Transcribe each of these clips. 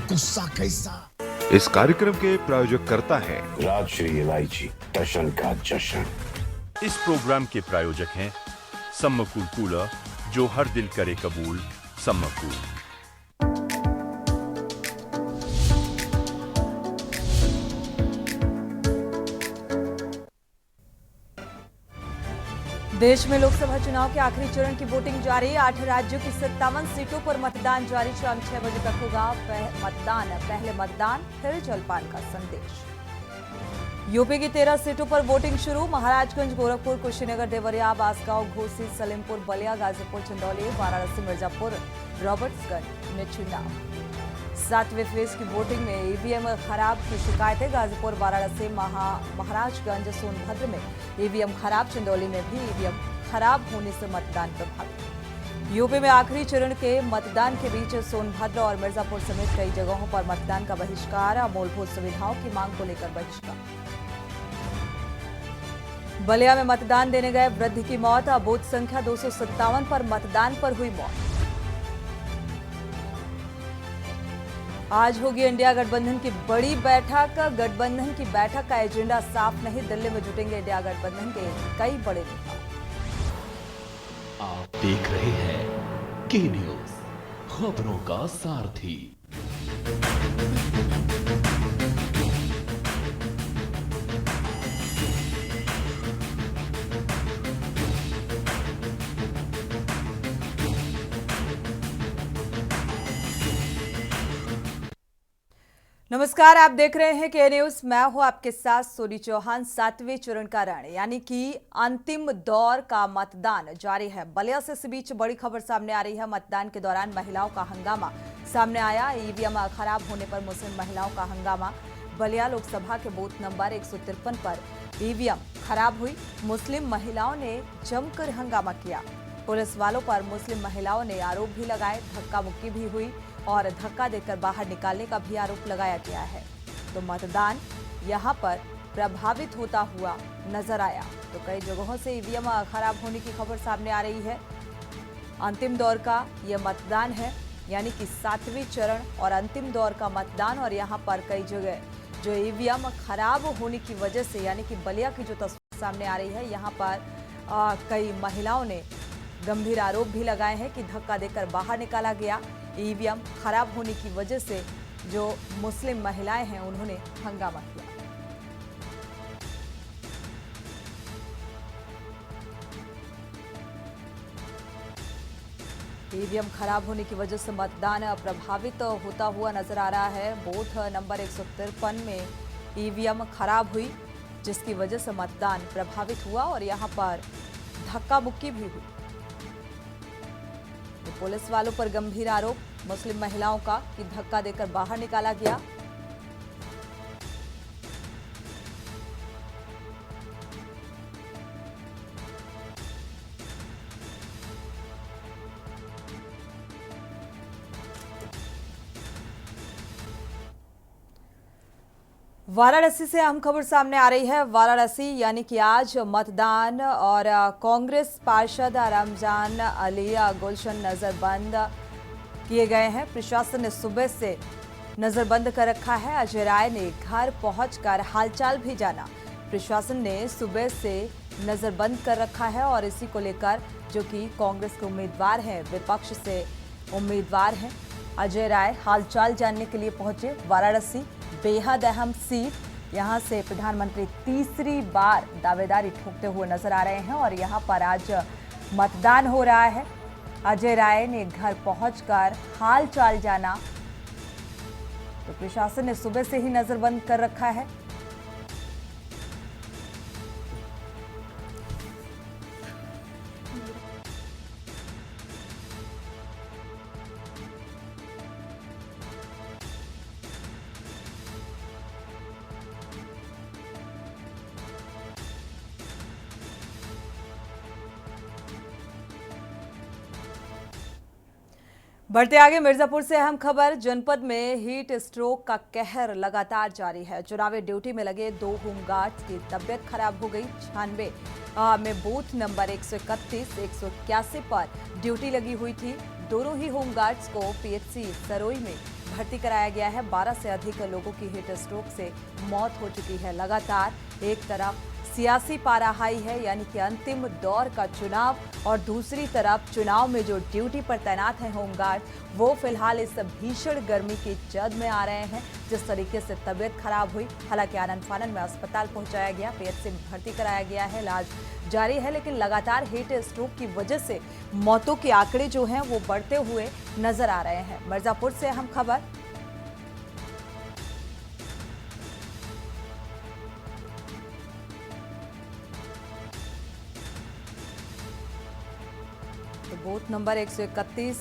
गुस्सा कैसा। इस कार्यक्रम के प्रायोजक करता है राजश्री इलायची दर्शन का जश्न। इस प्रोग्राम के प्रायोजक हैं सम्मकुल कूलर, जो हर दिल करे कबूल। सम्मकुल। देश में लोकसभा चुनाव के आखिरी चरण की वोटिंग जारी। 8 राज्यों की 57 सीटों पर मतदान जारी। शाम 6 बजे तक होगा मतदान। पहले मतदान फिर जलपान का संदेश। यूपी की 13 सीटों पर वोटिंग शुरू। महाराजगंज, गोरखपुर, कुशीनगर, देवरिया, बांसगांव, घोसी, सलेमपुर, बलिया, गाजीपुर, चंदौली, वाराणसी, मिर्जापुर, रॉबर्ट्सगंज में चुनाव। 7वें फेज की वोटिंग में ईवीएम खराब की शिकायतें। गाजीपुर, वाराणसी, महाराजगंज, सोनभद्र में ईवीएम खराब। चंदौली में भी ईवीएम खराब होने से मतदान प्रभावित। यूपी में आखिरी चरण के मतदान के बीच सोनभद्र और मिर्जापुर समेत कई जगहों पर मतदान का बहिष्कार। मूलभूत सुविधाओं की मांग को लेकर बहिष्कार। बलिया में मतदान देने गए वृद्ध की मौत। बूथ संख्या 257 पर मतदान पर हुई मौत। आज होगी इंडिया गठबंधन की बड़ी बैठक। गठबंधन की बैठक का एजेंडा साफ नहीं। दिल्ली में जुटेंगे इंडिया गठबंधन के कई बड़े नेता। आप देख रहे हैं के न्यूज, खबरों का सारथी। नमस्कार, आप देख रहे हैं के न्यूज। मैं हूं आपके साथ सोनी चौहान। 7वें चरण का रण यानी कि अंतिम दौर का मतदान जारी है। बलिया से इस बीच बड़ी खबर सामने आ रही है। मतदान के दौरान महिलाओं का हंगामा सामने आया। ईवीएम खराब होने पर मुस्लिम महिलाओं का हंगामा। बलिया लोकसभा के बूथ नंबर 153 पर ईवीएम खराब हुई। मुस्लिम महिलाओं ने जमकर हंगामा किया। पुलिस वालों पर मुस्लिम महिलाओं ने आरोप भी लगाए। धक्का मुक्की भी हुई और धक्का देकर बाहर निकालने का भी आरोप लगाया गया है। तो मतदान यहां पर प्रभावित होता हुआ नजर आया। तो कई जगहों से ईवीएम खराब होने की खबर सामने आ रही है। अंतिम दौर का यह मतदान है, यानी कि 7वें चरण और अंतिम दौर का मतदान। और यहां पर कई जगह जो ईवीएम खराब होने की वजह से, यानी कि बलिया की जो तस्वीर सामने आ रही है, यहाँ पर कई महिलाओं ने गंभीर आरोप भी लगाए हैं कि धक्का देकर बाहर निकाला गया। ईवीएम खराब होने की वजह से जो मुस्लिम महिलाएं हैं उन्होंने हंगामा किया। ईवीएम खराब होने की वजह से मतदान प्रभावित होता हुआ नजर आ रहा है। बूथ नंबर 153 में ईवीएम खराब हुई, जिसकी वजह से मतदान प्रभावित हुआ और यहां पर धक्का मुक्की भी हुई। पुलिस वालों पर गंभीर आरोप मुस्लिम महिलाओं का कि धक्का देकर बाहर निकाला गया। वाराणसी से अहम खबर सामने आ रही है। वाराणसी यानी कि आज मतदान और कांग्रेस पार्षद रमजान अली गुलशन नजरबंद किए गए हैं। प्रशासन ने सुबह से नजरबंद कर रखा है। अजय राय ने घर पहुंचकर हालचाल भी जाना। प्रशासन ने सुबह से नजरबंद कर रखा है और इसी को लेकर जो कि कांग्रेस के उम्मीदवार हैं, विपक्ष से उम्मीदवार हैं, अजय राय हालचाल जानने के लिए पहुंचे। वाराणसी बेहद अहम सीट। यहां से प्रधानमंत्री तीसरी बार दावेदारी ठोकते हुए नजर आ रहे हैं और यहां पर आज मतदान हो रहा है। अजय राय ने घर पहुंचकर हालचाल जाना। तो प्रशासन ने सुबह से ही नजरबंद कर रखा है। बढ़ते आगे मिर्जापुर से अहम खबर। जनपद में हीट स्ट्रोक का कहर लगातार जारी है। चुनावी ड्यूटी में लगे 2 होमगार्ड्स की तबीयत खराब हो गई। 96 में बूथ नंबर 131, 181 पर ड्यूटी लगी हुई थी। दोनों ही होमगार्ड्स को पीएचसी सरोई में भर्ती कराया गया है। 12 से अधिक लोगों की हीट स्ट्रोक से मौत हो चुकी है। लगातार एक तरफ सियासी पारा हाई है, यानी कि अंतिम दौर का चुनाव, और दूसरी तरफ चुनाव में जो ड्यूटी पर तैनात हैं होमगार्ड, वो फिलहाल इस भीषण गर्मी की जद में आ रहे हैं। जिस तरीके से तबीयत खराब हुई, हालांकि आनन फानन में अस्पताल पहुंचाया गया, पीएचसी में भर्ती कराया गया है, इलाज जारी है, लेकिन लगातार हीट स्ट्रोक की वजह से मौतों के आंकड़े जो हैं वो बढ़ते हुए नजर आ रहे हैं। मिर्जापुर से अहम खबर। बूथ नंबर 131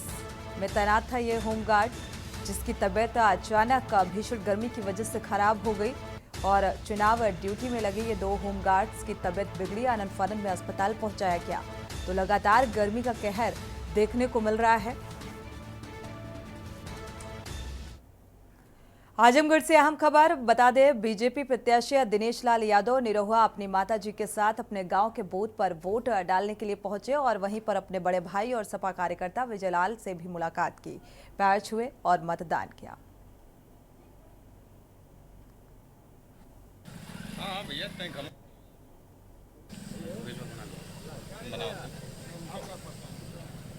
में तैनात था ये होमगार्ड, जिसकी तबीयत अचानक भीषण गर्मी की वजह से खराब हो गई और चुनाव ड्यूटी में लगे ये 2 होमगार्ड्स की तबीयत बिगड़ी। आनन फानन में अस्पताल पहुंचाया गया। तो लगातार गर्मी का कहर देखने को मिल रहा है। आजमगढ़ से अहम खबर बता दें, बीजेपी प्रत्याशी दिनेश लाल यादव निरहुआ अपनी माताजी के साथ अपने गांव के बूथ पर वोट डालने के लिए पहुंचे और वहीं पर अपने बड़े भाई और सपा कार्यकर्ता विजय लाल से भी मुलाकात की, पैर छुए और मतदान किया।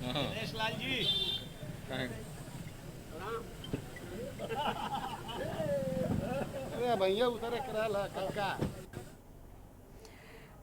दिनेश लाल जी भैया उतर कक्का।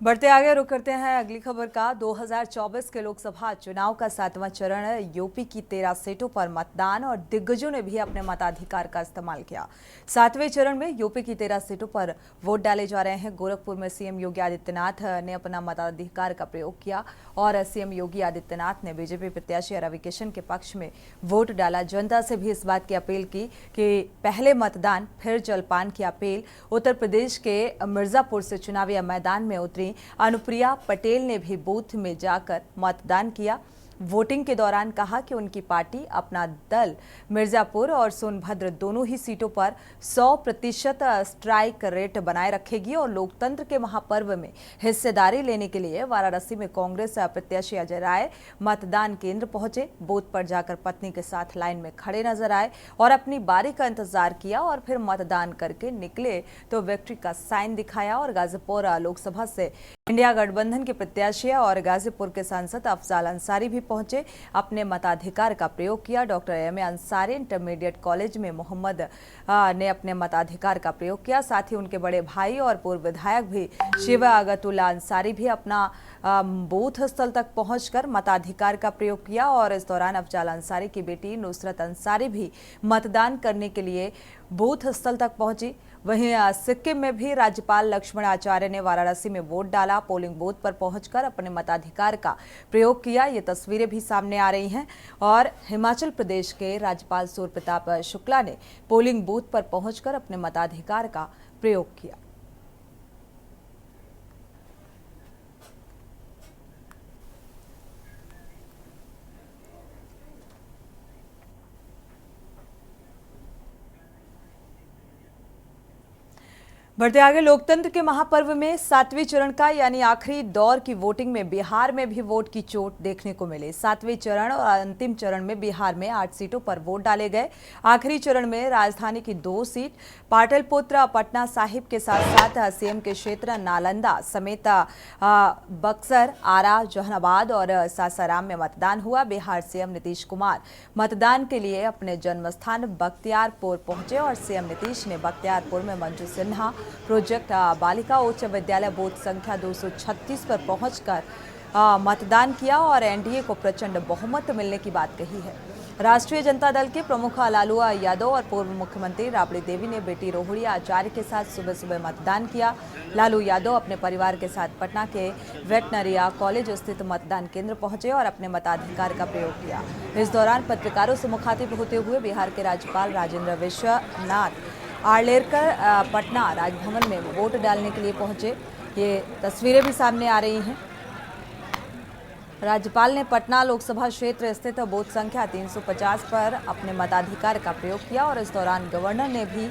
बढ़ते आगे रुक करते हैं अगली खबर का। 2024 के लोकसभा चुनाव का 7वां चरण, यूपी की 13 सीटों पर मतदान और दिग्गजों ने भी अपने मताधिकार का इस्तेमाल किया। 7वें चरण में यूपी की 13 सीटों पर वोट डाले जा रहे हैं। गोरखपुर में सीएम योगी आदित्यनाथ ने अपना मताधिकार का प्रयोग किया और सीएम योगी आदित्यनाथ ने बीजेपी प्रत्याशी रवि किशन के पक्ष में वोट डाला। जनता से भी इस बात की अपील की कि पहले मतदान फिर जलपान की अपील। उत्तर प्रदेश के मिर्जापुर से चुनावी मैदान में उतरी अनुप्रिया पटेल ने भी बूथ में जाकर मतदान किया। वोटिंग के दौरान कहा कि उनकी पार्टी अपना दल मिर्जापुर और सोनभद्र दोनों ही सीटों पर 100% स्ट्राइक रेट बनाए रखेगी और लोकतंत्र के महापर्व में हिस्सेदारी लेने के लिए वाराणसी में कांग्रेस प्रत्याशी अजय राय मतदान केंद्र पहुंचे। बूथ पर जाकर पत्नी के साथ लाइन में खड़े नजर आए और अपनी बारी का इंतजार किया और फिर मतदान करके निकले तो विक्ट्री का साइन दिखाया। और गाजीपुर लोकसभा से इंडिया गठबंधन के प्रत्याशी और गाजीपुर के सांसद अफजाल अंसारी भी पहुंचे, अपने मताधिकार का प्रयोग किया। Doctor M A Ansari intermediate college में मोहम्मद ने अपने मताधिकार का प्रयोग किया। साथ ही उनके बड़े भाई और पूर्व विधायक भी शिव अगतुल्ला अंसारी भी अपना बूथ स्थल तक पहुंचकर मताधिकार का प्रयोग किया। और इस दौरान अफजाल अंसारी की बेटी नुसरत अंसारी भी मतदान करने के लिए बूथ स्थल तक पहुंची। वहीं सिक्किम में भी राज्यपाल लक्ष्मण आचार्य ने वाराणसी में वोट डाला, पोलिंग बूथ पर पहुंचकर अपने मताधिकार का प्रयोग किया। ये तस्वीरें भी सामने आ रही हैं। और हिमाचल प्रदेश के राज्यपाल सूर्य प्रताप शुक्ला ने पोलिंग बूथ पर पहुंचकर अपने मताधिकार का प्रयोग किया। बढ़ते आगे, लोकतंत्र के महापर्व में 7वें चरण का यानी आखिरी दौर की वोटिंग में बिहार में भी वोट की चोट देखने को मिली। 7वें चरण और अंतिम चरण में बिहार में 8 सीटों पर वोट डाले गए। आखिरी चरण में राजधानी की 2 सीट पाटलिपुत्र पटना साहिब के साथ साथ सीएम के क्षेत्र नालंदा समेत बक्सर, आरा, जहानाबाद और सासाराम में मतदान हुआ। बिहार सीएम नीतीश कुमार मतदान के लिए अपने जन्मस्थान बख्तियारपुर पहुंचे और सीएम नीतीश ने बख्तियारपुर में मंजू सिन्हा प्रोजेक्ट बालिका उच्च विद्यालय बूथ संख्या 236 पर पहुंचकर मतदान किया और एनडीए को प्रचंड बहुमत मिलने की बात कही है। राष्ट्रीय जनता दल के प्रमुख लालू यादव और पूर्व मुख्यमंत्री राबड़ी देवी ने बेटी रोहिणी आचार्य के साथ सुबह सुबह मतदान किया। लालू यादव अपने परिवार के साथ पटना के वेटनरी कॉलेज स्थित मतदान केंद्र पहुंचे और अपने मताधिकार का प्रयोग किया। इस दौरान पत्रकारों से मुखातिब होते हुए बिहार के राज्यपाल राजेंद्र विश्वनाथ आर्लेकर पटना राजभवन में वोट डालने के लिए पहुंचे। ये तस्वीरें भी सामने आ रही हैं। राज्यपाल ने पटना लोकसभा क्षेत्र स्थित बूथ संख्या 350 पर अपने मताधिकार का प्रयोग किया और इस दौरान गवर्नर ने भी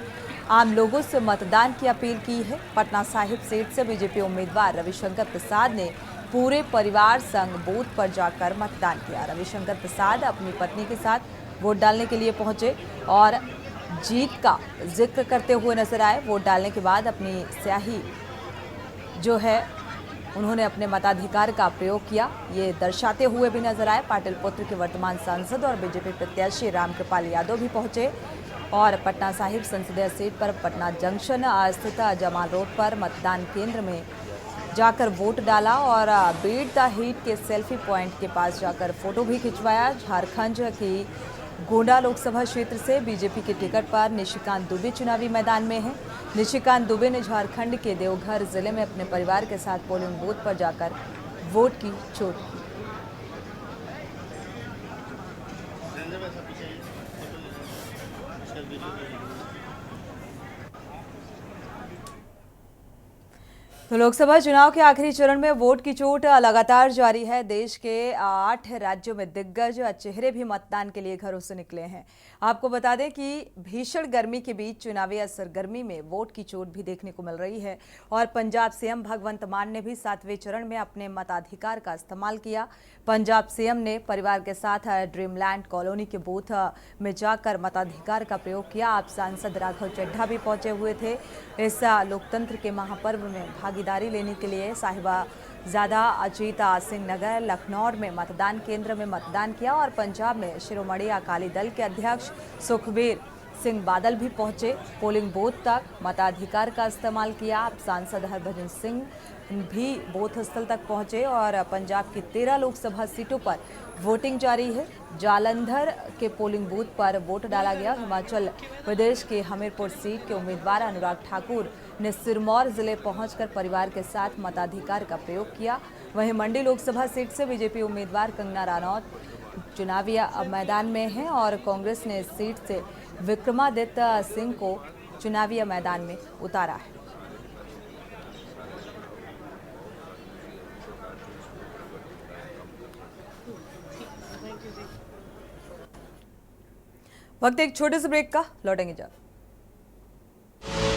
आम लोगों से मतदान की अपील की है। पटना साहिब सीट से बीजेपी उम्मीदवार रविशंकर प्रसाद ने पूरे परिवार संग बूथ पर जाकर मतदान किया। रविशंकर प्रसाद अपनी पत्नी के साथ वोट डालने के लिए पहुंचे और जीत का जिक्र करते हुए नजर आए। वोट डालने के बाद अपनी स्याही जो है उन्होंने अपने मताधिकार का प्रयोग किया, ये दर्शाते हुए भी नजर आए। पाटिल पुत्र के वर्तमान सांसद और बीजेपी प्रत्याशी रामकृपाल यादव भी पहुंचे और पटना साहिब संसदीय सीट पर पटना जंक्शन स्थित जमाल रोड पर मतदान केंद्र में जाकर वोट डाला और बीट द हीट के सेल्फी पॉइंट के पास जाकर फोटो भी खिंचवाया। झारखंड की गोंडा लोकसभा क्षेत्र से बीजेपी के टिकट पर निशिकांत दुबे चुनावी मैदान में हैं। निशिकांत दुबे ने झारखंड के देवघर जिले में अपने परिवार के साथ पोलिंग बूथ पर जाकर वोट की चोट की। तो लोकसभा चुनाव के आखिरी चरण में वोट की चोट लगातार जारी है। देश के 8 राज्यों में दिग्गज चेहरे भी मतदान के लिए घरों से निकले हैं। आपको बता दें कि भीषण गर्मी के बीच चुनावी सरगर्मी में वोट की चोट भी देखने को मिल रही है और पंजाब सीएम भगवंत मान ने भी 7वें चरण में अपने मताधिकार का इस्तेमाल किया। पंजाब सीएम ने परिवार के साथ ड्रीमलैंड कॉलोनी के बूथ में जाकर मताधिकार का प्रयोग किया। आप सांसद राघव चड्ढा भी पहुंचे हुए थे। इस लोकतंत्र के महापर्व में भागीदारी लेने के लिए साहिबजादा अजीत सिंह नगर लखनऊ में मतदान केंद्र में मतदान किया और पंजाब में शिरोमणि अकाली दल के अध्यक्ष सुखबीर सिंह बादल भी पहुंचे। पोलिंग बूथ तक मताधिकार का इस्तेमाल किया। आप सांसद हरभजन सिंह भी बूथ स्थल तक पहुंचे और पंजाब की 13 लोकसभा सीटों पर वोटिंग जारी है। जालंधर के पोलिंग बूथ पर वोट डाला गया। हिमाचल प्रदेश के हमीरपुर सीट के उम्मीदवार अनुराग ठाकुर ने सिरमौर जिले पहुंचकर परिवार के साथ मताधिकार का प्रयोग किया। वहीं मंडी लोकसभा सीट से बीजेपी उम्मीदवार कंगना रानौत चुनावी मैदान में हैं और कांग्रेस ने इस सीट से विक्रमादित्य सिंह को चुनावी मैदान में उतारा है। वक्त एक छोटे से ब्रेक का, लौटेंगे जब।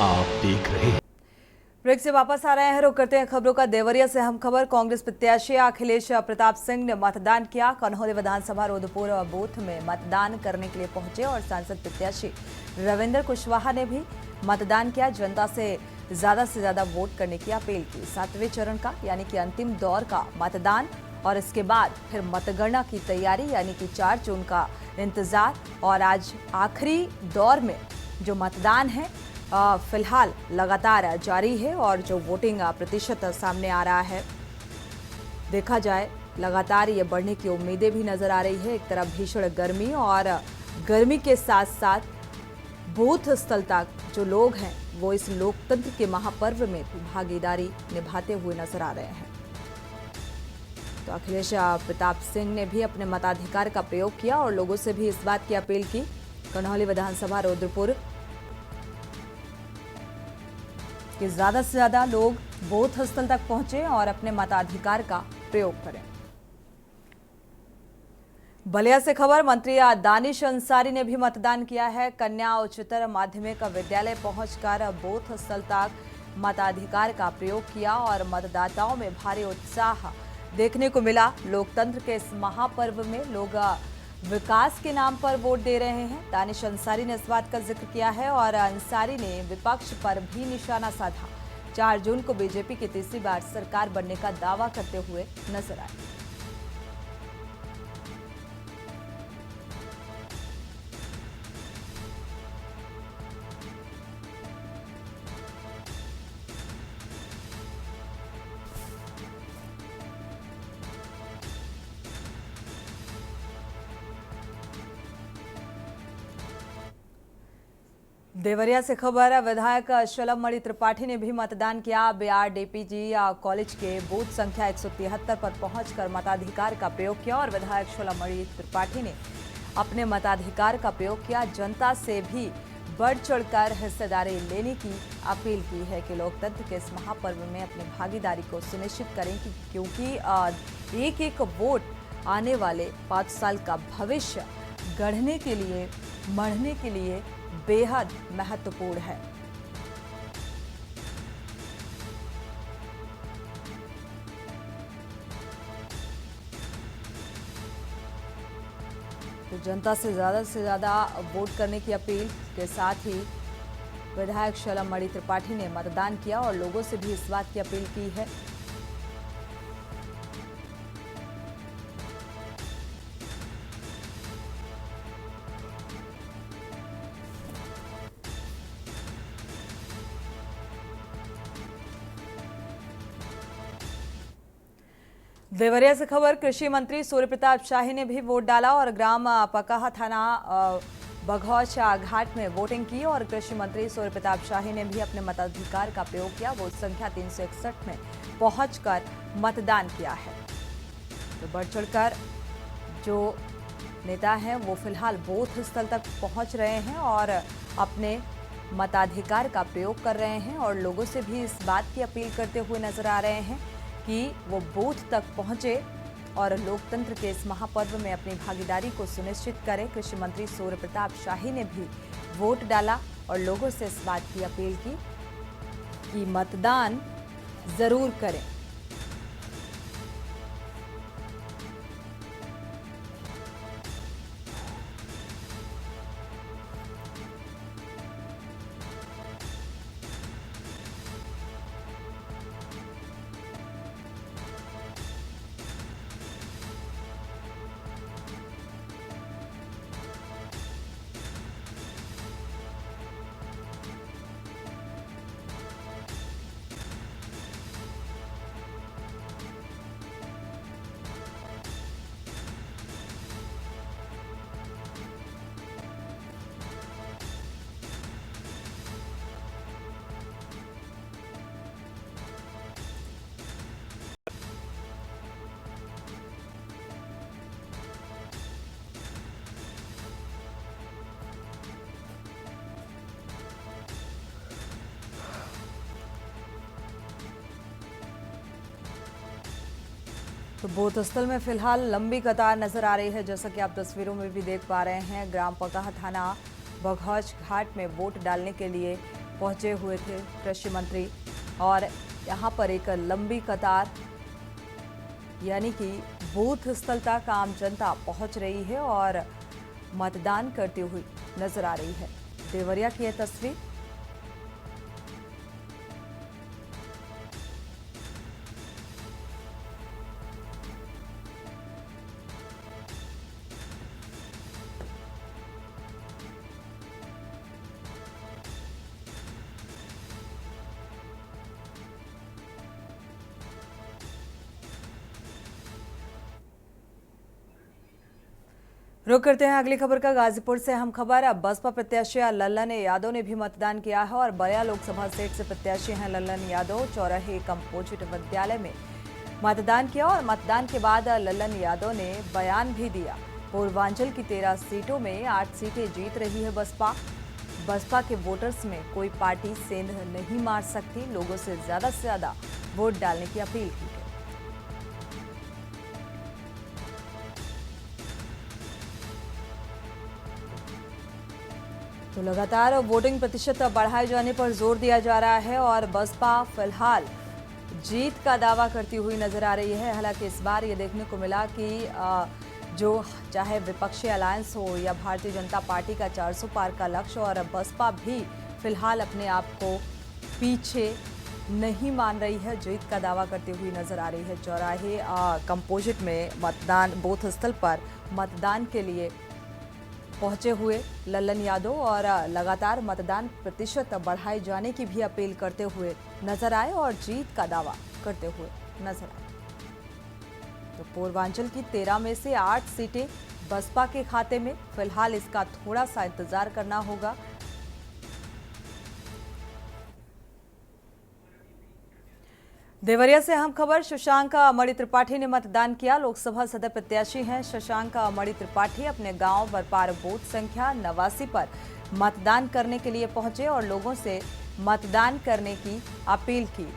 आप देख रहे हैं ब्रेक से वापस आ रहे हैं, रुक करते हैं खबरों का। देवरिया से हम खबर। कांग्रेस प्रत्याशी अखिलेश प्रताप सिंह ने मतदान किया। कन्हौली विधानसभा रोधपुर बूथ में मतदान करने के लिए पहुंचे और सांसद प्रत्याशी रविंद्र कुशवाहा ने भी मतदान किया। जनता से ज्यादा वोट करने की अपील की। 7वें चरण का यानी कि अंतिम दौर का मतदान और इसके बाद फिर मतगणना की तैयारी यानी कि 4 जून का इंतजार। और आज आखिरी दौर में जो मतदान है फिलहाल लगातार जारी है और जो वोटिंग प्रतिशत सामने आ रहा है देखा जाए लगातार ये बढ़ने की उम्मीदें भी नजर आ रही है। एक तरफ भीषण गर्मी और गर्मी के साथ साथ बूथ स्थल तक जो लोग हैं वो इस लोकतंत्र के महापर्व में भागीदारी निभाते हुए नजर आ रहे हैं। तो अखिलेश प्रताप सिंह ने भी अपने मताधिकार का प्रयोग किया और लोगों से भी इस बात की अपील की। कन्हौली विधानसभा रुद्रपुर कि ज्यादा से ज्यादा लोग बूथ स्थल तक पहुंचे और अपने मताधिकार का प्रयोग करें। बलिया से खबर। मंत्री दानिश अंसारी ने भी मतदान किया है। कन्या उच्चतर माध्यमिक विद्यालय पहुंचकर बूथ स्थल तक मताधिकार का प्रयोग किया और मतदाताओं में भारी उत्साह देखने को मिला। लोकतंत्र के इस महापर्व में लोग विकास के नाम पर वोट दे रहे हैं। दानिश अंसारी ने इस बात का जिक्र किया है और अंसारी ने विपक्ष पर भी निशाना साधा। 4 जून को बीजेपी की तीसरी बार सरकार बनने का दावा करते हुए नजर आए। देवरिया से खबर। विधायक शलभमणि त्रिपाठी ने भी मतदान किया। बीआरडीपीजी कॉलेज के बूथ संख्या 173 पर पहुंचकर मताधिकार का प्रयोग किया और विधायक शलभमणि त्रिपाठी ने अपने मताधिकार का प्रयोग किया। जनता से भी बढ़ चढ़कर हिस्सेदारी लेने की अपील की है कि लोकतंत्र के इस महापर्व में अपनी भागीदारी को सुनिश्चित करें क्योंकि एक एक वोट आने वाले 5 साल का भविष्य गढ़ने के लिए मढ़ने के लिए बेहद महत्वपूर्ण है। तो जनता से ज़्यादा वोट करने की अपील के साथ ही विधायक शलम मणि त्रिपाठी ने मतदान किया और लोगों से भी इस बात की अपील की है। देवरिया से खबर, कृषि मंत्री सूर्य प्रताप शाही ने भी वोट डाला और ग्राम पकाहा थाना बघौच घाट में वोटिंग की और कृषि मंत्री सूर्य प्रताप शाही ने भी अपने मताधिकार का प्रयोग किया। वोट संख्या 361 में पहुंचकर मतदान किया है। तो बढ़ चढ़कर जो नेता हैं वो फिलहाल बूथ स्थल तक पहुंच रहे हैं और अपने मताधिकार का प्रयोग कर रहे हैं और लोगों से भी इस बात की अपील करते हुए नजर आ रहे हैं कि वो बूथ तक पहुंचे और लोकतंत्र के इस महापर्व में अपनी भागीदारी को सुनिश्चित करें। कृषि मंत्री सूर्य प्रताप शाही ने भी वोट डाला और लोगों से इस बात की अपील की कि मतदान जरूर करें। तो बूथ स्थल में फिलहाल लंबी कतार नजर आ रही है, जैसा कि आप तस्वीरों में भी देख पा रहे हैं। ग्राम पकाहा थाना बघौच घाट में वोट डालने के लिए पहुंचे हुए थे कृषि मंत्री और यहां पर एक लंबी कतार यानी कि बूथ स्थल तक आम जनता पहुंच रही है और मतदान करती हुई नजर आ रही है। देवरिया की यह तस्वीर। रुक करते हैं अगली खबर का। गाजीपुर से हम खबर। अब बसपा प्रत्याशी लल्लन यादव ने भी मतदान किया है और बलिया लोकसभा सीट से प्रत्याशी हैं लल्लन यादव। चौराहे कंपोजिट विद्यालय में मतदान किया और मतदान के बाद लल्लन यादव ने बयान भी दिया। पूर्वांचल की 13 सीटों में 8 सीटें जीत रही है बसपा के वोटर्स में कोई पार्टी सेंध नहीं मार सकती। लोगों से ज्यादा वोट डालने की अपील की गई। तो लगातार वोटिंग प्रतिशत बढ़ाए जाने पर जोर दिया जा रहा है और बसपा फिलहाल जीत का दावा करती हुई नजर आ रही है। हालांकि इस बार ये देखने को मिला कि जो चाहे विपक्षी अलायंस हो या भारतीय जनता पार्टी का 400 पार का लक्ष्य और बसपा भी फिलहाल अपने आप को पीछे नहीं मान रही है, जीत का दावा करती हुई नजर आ रही है। चौराहे कंपोजिट में मतदान बूथ स्थल पर मतदान के लिए पहुंचे हुए लल्लन यादव और लगातार मतदान प्रतिशत बढ़ाए जाने की भी अपील करते हुए नजर आए और जीत का दावा करते हुए नजर आए। तो पूर्वांचल की 13 में से 8 सीटें बसपा के खाते में। फिलहाल इसका थोड़ा सा इंतजार करना होगा। देवरिया से हम खबर। शशांक मणि त्रिपाठी ने मतदान किया। लोकसभा सदस्य प्रत्याशी हैं शशांक मणि त्रिपाठी अपने गांव बरपार बूथ संख्या 89 पर मतदान करने के लिए पहुंचे और लोगों से मतदान करने की अपील की।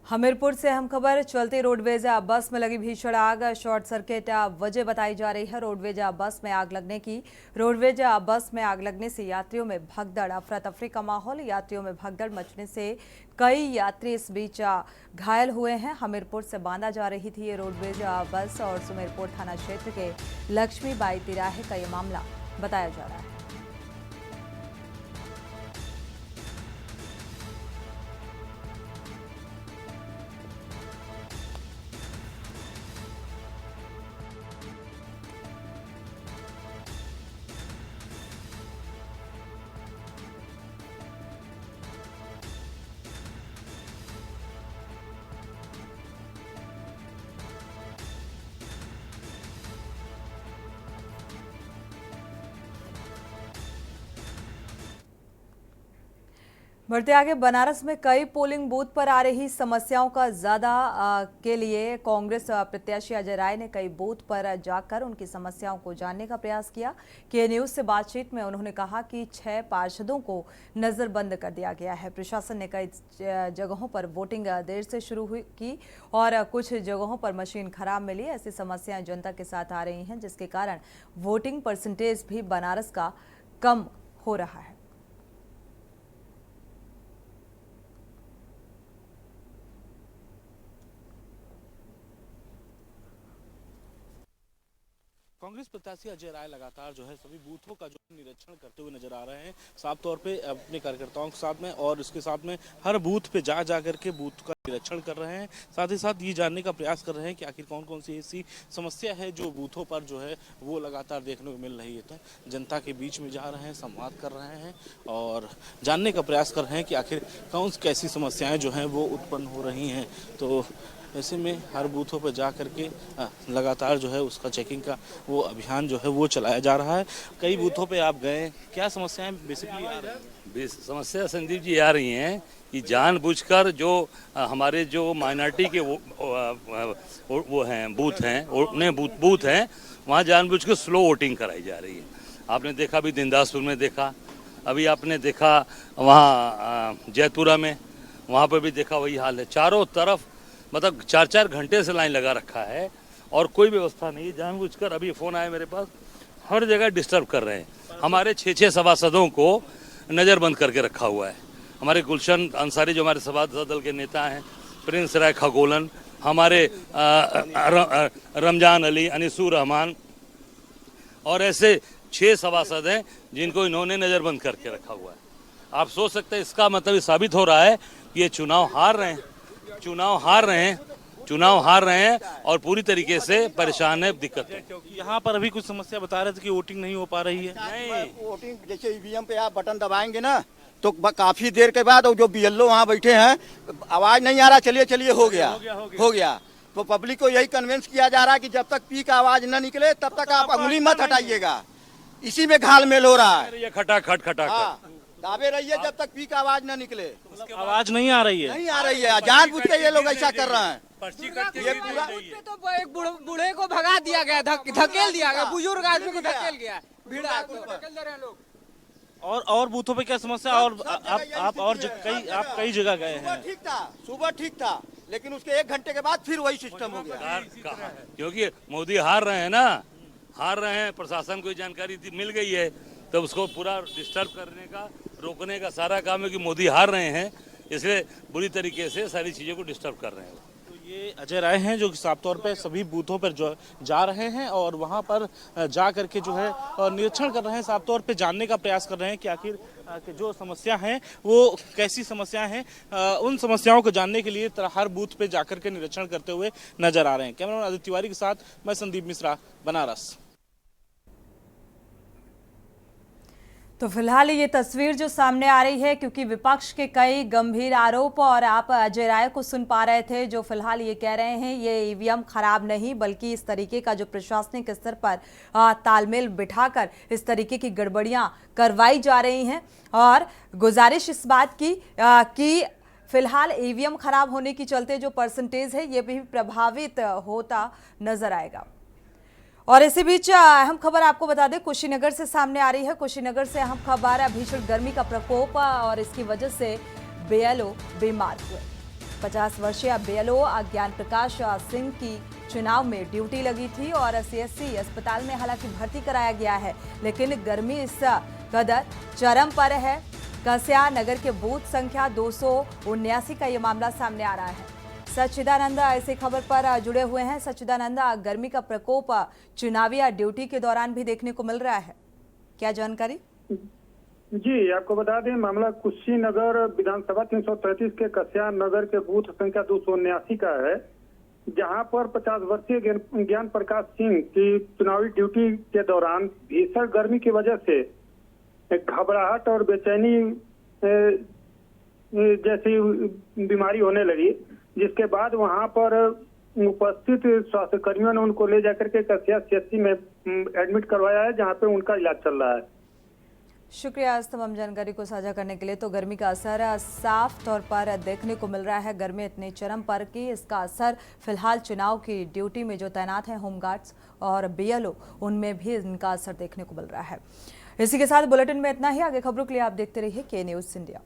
हमीरपुर से हम खबर चलती रोडवेज बस में लगी भीषण आग, शॉर्ट सर्किट वजह बताई जा रही है। रोडवेज बस में आग लगने से यात्रियों में भगदड़, अफरा तफरी का माहौल। यात्रियों में भगदड़ मचने से कई यात्री इस बीच घायल हुए हैं। हमीरपुर से बांदा जा रही थी ये रोडवेज बस और सुमेरपुर थाना क्षेत्र के लक्ष्मीबाई तिराहे का ये मामला बताया जा रहा है। बढ़ते आगे, बनारस में कई पोलिंग बूथ पर आ रही समस्याओं का ज्यादा के लिए कांग्रेस प्रत्याशी अजय राय ने कई बूथ पर जाकर उनकी समस्याओं को जानने का प्रयास किया। के न्यूज से बातचीत में उन्होंने कहा कि 6 पार्षदों को नजरबंद कर दिया गया है। प्रशासन ने कई जगहों पर वोटिंग देर से शुरू हुई की और कुछ जगहों पर मशीन खराब मिली। ऐसी समस्याएं जनता के साथ आ रही हैं, जिसके कारण वोटिंग परसेंटेज भी बनारस का कम हो रहा है। कांग्रेस प्रत्याशी अजय राय लगातार जो है सभी बूथों का जो निरीक्षण करते हुए नजर आ रहे हैं, साफ तौर पे अपने कार्यकर्ताओं के साथ में और इसके साथ में हर बूथ पे जा करके बूथ का निरीक्षण कर रहे हैं। साथ ही साथ ये जानने का प्रयास कर रहे हैं कि आखिर कौन कौन सी ऐसी समस्या है जो बूथों पर जो है वो लगातार देखने को मिल रही है। तो जनता के बीच में जा रहे हैं, संवाद कर रहे हैं और जानने का प्रयास कर रहे हैं कि आखिर कौन कैसी समस्याएं जो हैं वो उत्पन्न हो रही हैं। तो ऐसे में हर बूथों पर जा करके लगातार जो है उसका चेकिंग का वो अभियान जो है वो चलाया जा रहा है। कई बूथों पे आप गए, क्या समस्याएं बेसिकली आ रही हैं? समस्या संदीप जी आ रही हैं कि जानबूझकर जो हमारे जो माइनॉरिटी के वो हैं बूथ हैं, उन्हें बूथ हैं, वहाँ जानबूझ के स्लो वोटिंग कराई जा रही है। आपने देखा अभी दिनदासपुर में देखा, अभी आपने देखा वहाँ जैतपुरा में, वहाँ पर भी देखा वही हाल है। चारों तरफ मतलब 4-4 घंटे से लाइन लगा रखा है और कोई व्यवस्था नहीं है। जानबूझकर अभी फ़ोन आया मेरे पास, हर जगह डिस्टर्ब कर रहे हैं। हमारे 6 सभासदों को नज़रबंद करके रखा हुआ है। हमारे गुलशन अंसारी जो हमारे सभासद दल के नेता हैं, प्रिंस राय खगोलन, हमारे रमजान अली, अनीसुर रहमान और ऐसे 6 सभासद हैं जिनको इन्होंने नज़रबंद करके रखा हुआ है। आप सोच सकते हैं इसका मतलब साबित हो रहा है कि ये चुनाव हार रहे हैं और पूरी तरीके से परेशान है, दिक्कत है। यहाँ पर अभी कुछ समस्या बता रहे थे कि वोटिंग नहीं हो पा रही है। नहीं, वोटिंग जैसे ईवीएम पे आप बटन दबाएंगे ना तो काफी देर के बाद जो बीएलओ वहाँ बैठे हैं, आवाज नहीं आ रहा, चलिए हो गया। तो पब्लिक को यही कन्विंस किया जा रहा है कि जब तक पी का आवाज न निकले तब तक आप अंगुली मत हटाइएगा। इसी में घालमेल हो रहा है। ये खटाखट दावे रहिए जब तक पी का आवाज न निकले। आवाज नहीं आ रही है, जानबूझ के ये लोग ऐसा कर रहे हैं। ये पूरा तो एक बूढ़े को भगा दिया गया, धकेल दिया गया, बुजुर्ग आदमी को धकेल गया, भीड़ धकेल दे रहे हैं लोग। और बूथों पे क्या समस्या? और आप कई जगह गए हैं। सुबह ठीक था, लेकिन उसके 1 घंटे के बाद फिर वही सिस्टम हो गया। क्योंकि मोदी हार रहे हैं, प्रशासन को जानकारी मिल गई है, तो उसको पूरा डिस्टर्ब करने का, रोकने का सारा काम है कि मोदी हार रहे हैं, इसलिए बुरी तरीके से सारी चीज़ों को डिस्टर्ब कर रहे हैं। तो ये अजय राय हैं जो साफ तौर पे सभी बूथों पर जो जा रहे हैं और वहां पर जा करके जो है निरीक्षण कर रहे हैं, साफ तौर पे जानने का प्रयास कर रहे हैं कि आखिर जो समस्या हैं वो कैसी समस्या हैं। उन समस्याओं को जानने के लिए हर बूथ पे जाकर के निरीक्षण करते हुए नजर आ रहे हैं। कैमरामैन आदित्य तिवारी के साथ मैं संदीप मिश्रा, बनारस। तो फिलहाल ये तस्वीर जो सामने आ रही है, क्योंकि विपक्ष के कई गंभीर आरोप और आप अजय राय को सुन पा रहे थे जो फिलहाल ये कह रहे हैं ये ईवीएम खराब नहीं, बल्कि इस तरीके का जो प्रशासनिक स्तर पर तालमेल बिठाकर इस तरीके की गड़बड़ियां करवाई जा रही हैं और गुजारिश इस बात की कि फिलहाल ईवीएम खराब होने के चलते जो परसेंटेज है ये भी प्रभावित होता नजर आएगा। और इसी बीच अहम खबर आपको बता दें, कुशीनगर से सामने आ रही है। कुशीनगर से अहम खबर, भीषण गर्मी का प्रकोप और इसकी वजह से बीएलओ बीमार हुए। 50 वर्षीय बीएलओ ज्ञान प्रकाश सिंह की चुनाव में ड्यूटी लगी थी और सीएससी अस्पताल में हालांकि भर्ती कराया गया है, लेकिन गर्मी इस कदर चरम पर है। कस्या नगर के बूथ संख्या 279 का ये मामला सामने आ रहा है। सच्चिदानंद ऐसी खबर पर जुड़े हुए हैं। सच्चिदानंद, गर्मी का प्रकोप चुनावी ड्यूटी के दौरान भी देखने को मिल रहा है, क्या जानकारी? जी, आपको बता दें मामला कुशीनगर विधानसभा 333 के कस्या नगर के बूथ संख्या 279 का है, जहां पर 50 वर्षीय ज्ञान प्रकाश सिंह की चुनावी ड्यूटी के दौरान भीषण गर्मी की वजह से घबराहट और बेचैनी जैसी बीमारी होने लगी, जिसके बाद वहां पर उपस्थित स्वास्थ्य कर्मियों ने उनको ले जाकर के कस्या सीएचसी में एडमिट करवाया है, जहां पे उनका इलाज चल रहा है। शुक्रिया इस तमाम जानकारी को साझा करने के लिए। तो गर्मी का असर साफ तौर पर देखने को मिल रहा है। गर्मी इतनी चरम पर कि इसका असर फिलहाल चुनाव की ड्यूटी में जो तैनात हैं होमगार्ड्स और बीएलओ, उनमें भी इनका असर देखने को मिल रहा है। इसी के साथ बुलेटिन में इतना ही। आगे खबरों के लिए आप देखते रहिए के न्यूज़ इंडिया।